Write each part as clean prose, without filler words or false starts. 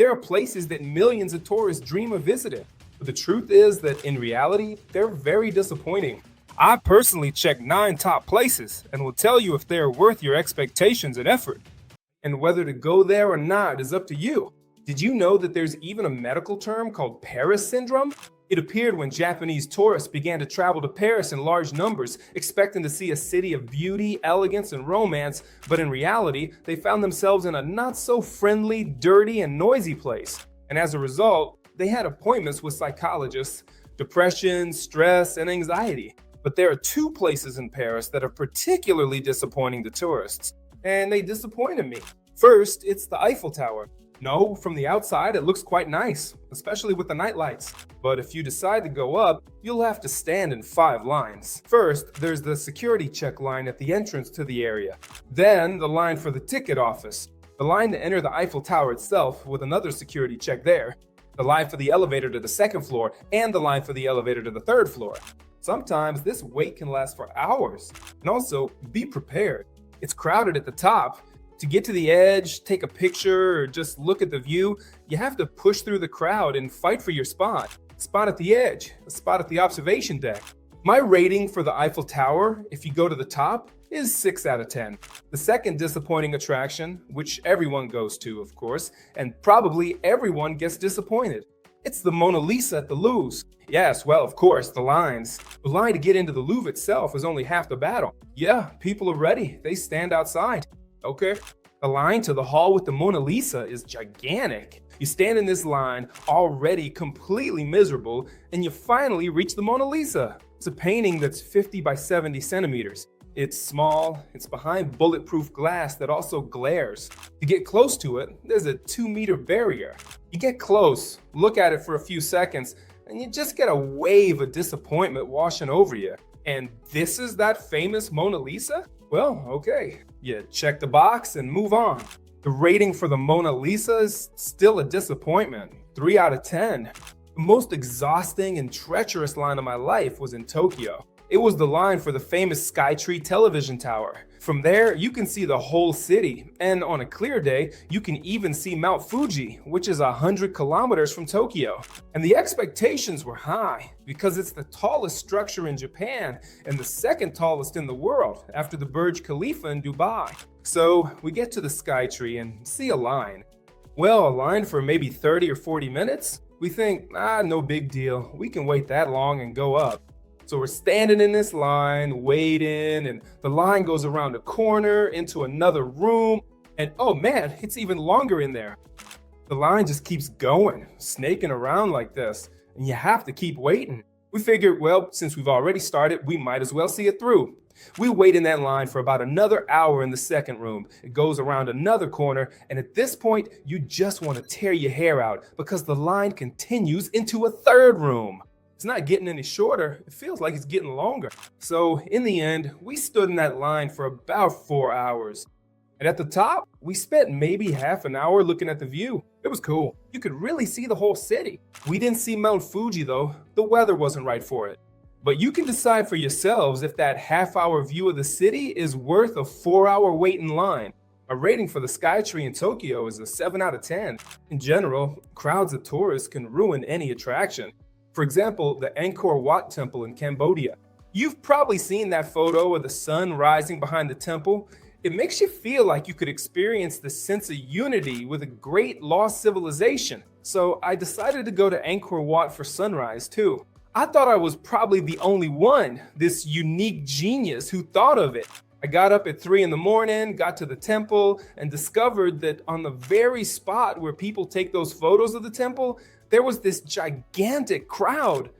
There are places that millions of tourists dream of visiting. But the truth is that in reality, they're very disappointing. I personally checked 9 top places and will tell you if they are worth your expectations and effort. And whether to go there or not is up to you. Did you know that there's even a medical term called Paris syndrome? It appeared when Japanese tourists began to travel to Paris in large numbers, expecting to see a city of beauty, elegance, and romance, but in reality, they found themselves in a not-so-friendly, dirty, and noisy place. And as a result, they had appointments with psychologists, depression, stress, and anxiety. But there are 2 places in Paris that are particularly disappointing to tourists. And they disappointed me. First, it's the Eiffel Tower. No, from the outside it looks quite nice, especially with the night lights. But if you decide to go up, you'll have to stand in 5 lines. First, there's the security check line at the entrance to the area. Then, the line for the ticket office. The line to enter the Eiffel Tower itself with another security check there. The line for the elevator to the 2nd floor, and the line for the elevator to the 3rd floor. Sometimes this wait can last for hours. And also, be prepared. It's crowded at the top. To get to the edge, take a picture, or just look at the view, you have to push through the crowd and fight for your spot. A spot at the edge, a spot at the observation deck. My rating for the Eiffel Tower, if you go to the top, is 6 out of 10. The second disappointing attraction, which everyone goes to, of course, and probably everyone gets disappointed. It's the Mona Lisa at the Louvre. Yes, well, of course, the lines. The line to get into the Louvre itself is only half the battle. Yeah, people are ready. They stand outside. Okay. The line to the hall with the Mona Lisa is gigantic. You stand in this line, already completely miserable, and you finally reach the Mona Lisa. It's a painting that's 50 by 70 centimeters. It's small, it's behind bulletproof glass that also glares. To get close to it, there's a 2-meter barrier. You get close, look at it for a few seconds, and you just get a wave of disappointment washing over you. And this is that famous Mona Lisa? Well, okay. You check the box and move on. The rating for the Mona Lisa is still a disappointment. 3 out of 10. The most exhausting and treacherous line of my life was in Tokyo. It was the line for the famous Skytree television tower. From there, you can see the whole city, and on a clear day, you can even see Mount Fuji, which is 100 kilometers from Tokyo. And the expectations were high, because it's the tallest structure in Japan, and the 2nd tallest in the world, after the Burj Khalifa in Dubai. So, we get to the Skytree and see a line. Well, a line for maybe 30 or 40 minutes? We think, no big deal, we can wait that long and go up. So we're standing in this line, waiting, and the line goes around a corner into another room, and oh man, it's even longer in there. The line just keeps going, snaking around like this, and you have to keep waiting. We figured, well, since we've already started, we might as well see it through. We wait in that line for about another hour in the 2nd room. It goes around another corner, and at this point, you just want to tear your hair out because the line continues into a 3rd room. It's not getting any shorter, it feels like it's getting longer. So in the end, we stood in that line for about 4 hours. And at the top, we spent maybe half an hour looking at the view. It was cool. You could really see the whole city. We didn't see Mount Fuji though. The weather wasn't right for it. But you can decide for yourselves if that half-hour view of the city is worth a 4-hour wait in line. A rating for the Skytree in Tokyo is a 7 out of 10. In general, crowds of tourists can ruin any attraction. For example, the Angkor Wat temple in Cambodia. You've probably seen that photo of the sun rising behind the temple. It makes you feel like you could experience the sense of unity with a great lost civilization. So I decided to go to Angkor Wat for sunrise too. I thought I was probably the only one, this unique genius who thought of it. I got up at 3 in the morning, got to the temple, and discovered that on the very spot where people take those photos of the temple, there was this gigantic crowd.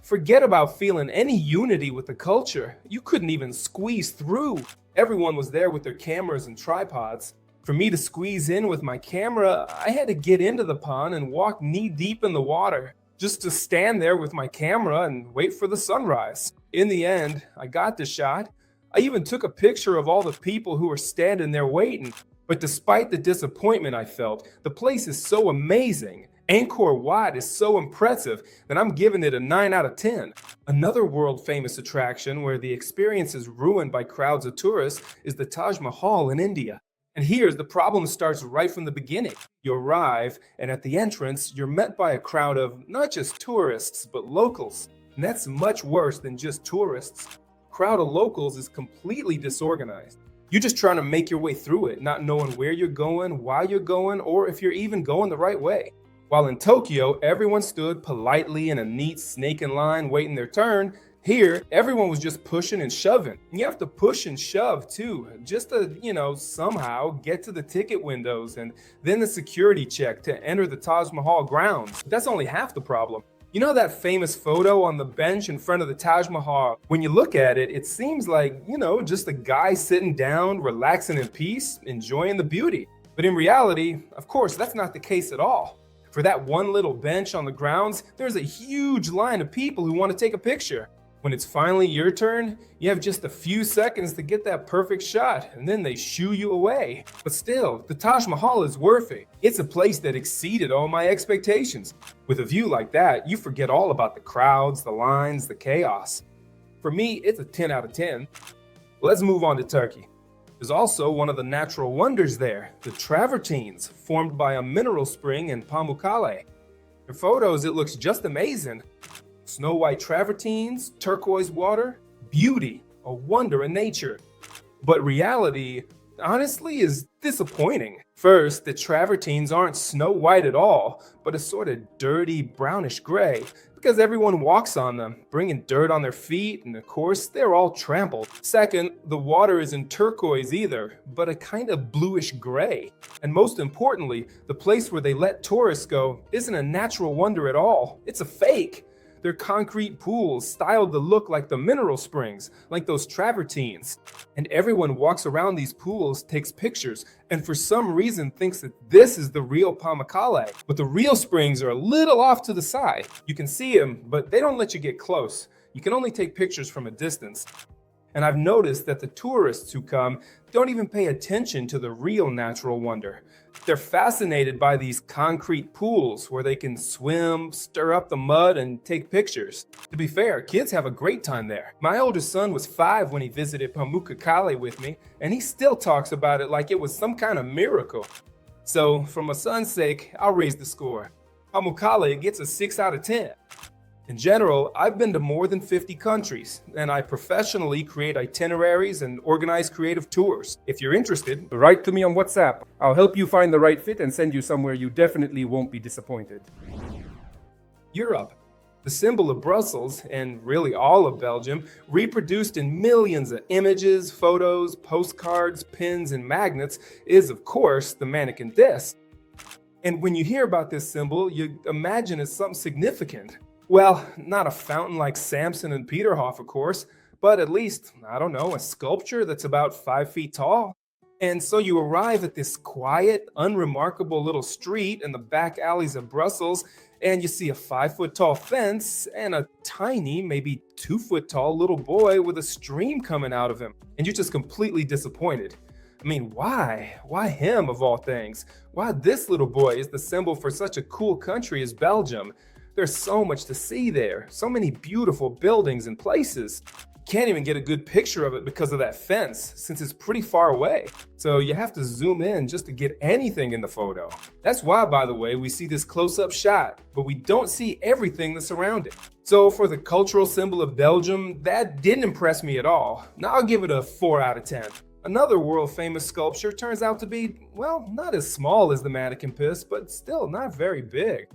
Forget about feeling any unity with the culture. You couldn't even squeeze through. Everyone was there with their cameras and tripods. For me to squeeze in with my camera, I had to get into the pond and walk knee deep in the water, just to stand there with my camera and wait for the sunrise. In the end, I got the shot. I even took a picture of all the people who were standing there waiting. But despite the disappointment I felt, the place is so amazing. Angkor Wat is so impressive that I'm giving it a 9 out of 10. Another world-famous attraction where the experience is ruined by crowds of tourists is the Taj Mahal in India. And here's the problem starts right from the beginning. You arrive, and at the entrance, you're met by a crowd of not just tourists, but locals. And that's much worse than just tourists. A crowd of locals is completely disorganized. You're just trying to make your way through it, not knowing where you're going, why you're going, or if you're even going the right way. While in Tokyo, everyone stood politely in a neat snake in line waiting their turn, here, everyone was just pushing and shoving. You have to push and shove too, just to, somehow get to the ticket windows and then the security check to enter the Taj Mahal grounds. But that's only half the problem. You know that famous photo on the bench in front of the Taj Mahal? When you look at it, it seems like, just a guy sitting down, relaxing in peace, enjoying the beauty. But in reality, of course, that's not the case at all. For that one little bench on the grounds, there's a huge line of people who want to take a picture. When it's finally your turn, you have just a few seconds to get that perfect shot, and then they shoo you away. But still, the Taj Mahal is worth it. It's a place that exceeded all my expectations. With a view like that, you forget all about the crowds, the lines, the chaos. For me, it's a 10 out of 10. Let's move on to Turkey. There's also one of the natural wonders there, the travertines, formed by a mineral spring in Pamukkale. In photos, it looks just amazing. Snow white travertines, turquoise water, beauty, a wonder in nature. But reality, honestly, is disappointing. First, the travertines aren't snow white at all, but a sort of dirty brownish gray, because everyone walks on them, bringing dirt on their feet, and of course, they're all trampled. Second, the water isn't turquoise either, but a kind of bluish gray. And most importantly, the place where they let tourists go isn't a natural wonder at all. It's a fake. They're concrete pools styled to look like the mineral springs, like those travertines. And everyone walks around these pools, takes pictures, and for some reason thinks that this is the real Pamukkale. But the real springs are a little off to the side. You can see them, but they don't let you get close. You can only take pictures from a distance. And I've noticed that the tourists who come don't even pay attention to the real natural wonder. They're fascinated by these concrete pools where they can swim, stir up the mud, and take pictures. To be fair, kids have a great time there. My oldest son was 5 when he visited Pamukkale with me, and he still talks about it like it was some kind of miracle. So, for my son's sake, I'll raise the score. Pamukkale gets a 6 out of 10. In general, I've been to more than 50 countries, and I professionally create itineraries and organize creative tours. If you're interested, write to me on WhatsApp. I'll help you find the right fit and send you somewhere you definitely won't be disappointed. Europe. The symbol of Brussels, and really all of Belgium, reproduced in millions of images, photos, postcards, pins, and magnets, is of course the Manneken Pis. And when you hear about this symbol, you imagine it's something significant. Well, not a fountain like Samson and Peterhof, of course, but at least, a sculpture that's about 5 feet tall. And so you arrive at this quiet, unremarkable little street in the back alleys of Brussels, and you see a 5-foot-tall fence and a tiny, maybe 2-foot-tall little boy with a stream coming out of him. And you're just completely disappointed. I mean, why? Why him of all things? Why this little boy is the symbol for such a cool country as Belgium? There's so much to see there, so many beautiful buildings and places. Can't even get a good picture of it because of that fence, since it's pretty far away. So you have to zoom in just to get anything in the photo. That's why, by the way, we see this close-up shot, but we don't see everything that's around it. So for the cultural symbol of Belgium, that didn't impress me at all. Now I'll give it a 4 out of 10. Another world-famous sculpture turns out to be, not as small as the Manneken Pis, but still not very big.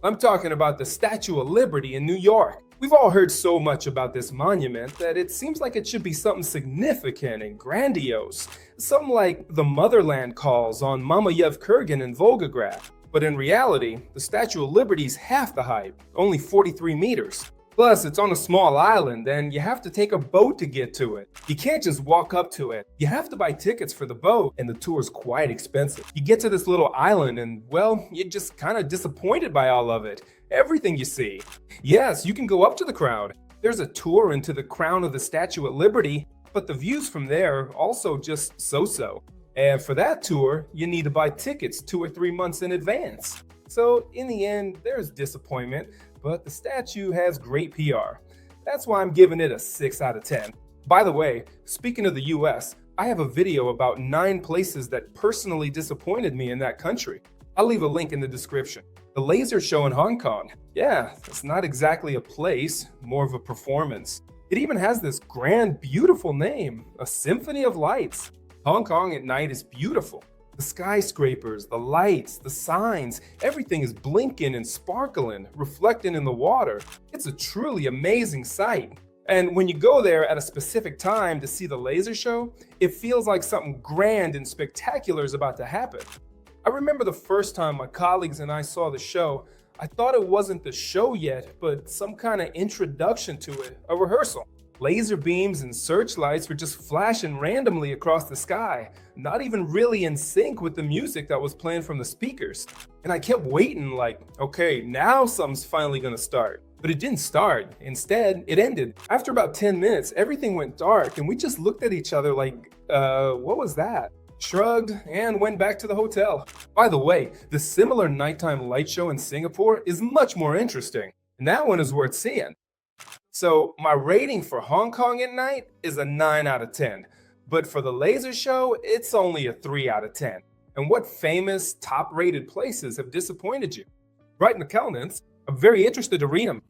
I'm talking about the Statue of Liberty in New York. We've all heard so much about this monument that it seems like it should be something significant and grandiose, something like the Motherland calls on Mamayev Kurgan in Volgograd. But in reality, the Statue of Liberty is half the height, only 43 meters. Plus, it's on a small island, and you have to take a boat to get to it. You can't just walk up to it. You have to buy tickets for the boat, and the tour's quite expensive. You get to this little island, and, you're just kind of disappointed by all of it. Everything you see. Yes, you can go up to the crown. There's a tour into the crown of the Statue of Liberty, but the views from there are also just so-so. And for that tour, you need to buy tickets 2 or 3 months in advance. So, in the end, there's disappointment. But the statue has great PR. That's why I'm giving it a 6 out of 10. By the way, speaking of the US, I have a video about 9 places that personally disappointed me in that country. I'll leave a link in the description. The laser show in Hong Kong. Yeah, it's not exactly a place, more of a performance. It even has this grand, beautiful name, a Symphony of Lights. Hong Kong at night is beautiful. The skyscrapers, the lights, the signs, everything is blinking and sparkling, reflecting in the water. It's a truly amazing sight. And when you go there at a specific time to see the laser show, it feels like something grand and spectacular is about to happen. I remember the first time my colleagues and I saw the show, I thought it wasn't the show yet, but some kind of introduction to it, a rehearsal. Laser beams and searchlights were just flashing randomly across the sky, not even really in sync with the music that was playing from the speakers. And I kept waiting like, okay, now something's finally gonna start. But it didn't start. Instead, it ended. After about 10 minutes, everything went dark and we just looked at each other like, what was that? Shrugged and went back to the hotel. By the way, the similar nighttime light show in Singapore is much more interesting, and that one is worth seeing. So my rating for Hong Kong at night is a 9 out of 10, but for the laser show, it's only a 3 out of 10. And what famous, top-rated places have disappointed you? Write in the comments. I'm very interested to read them.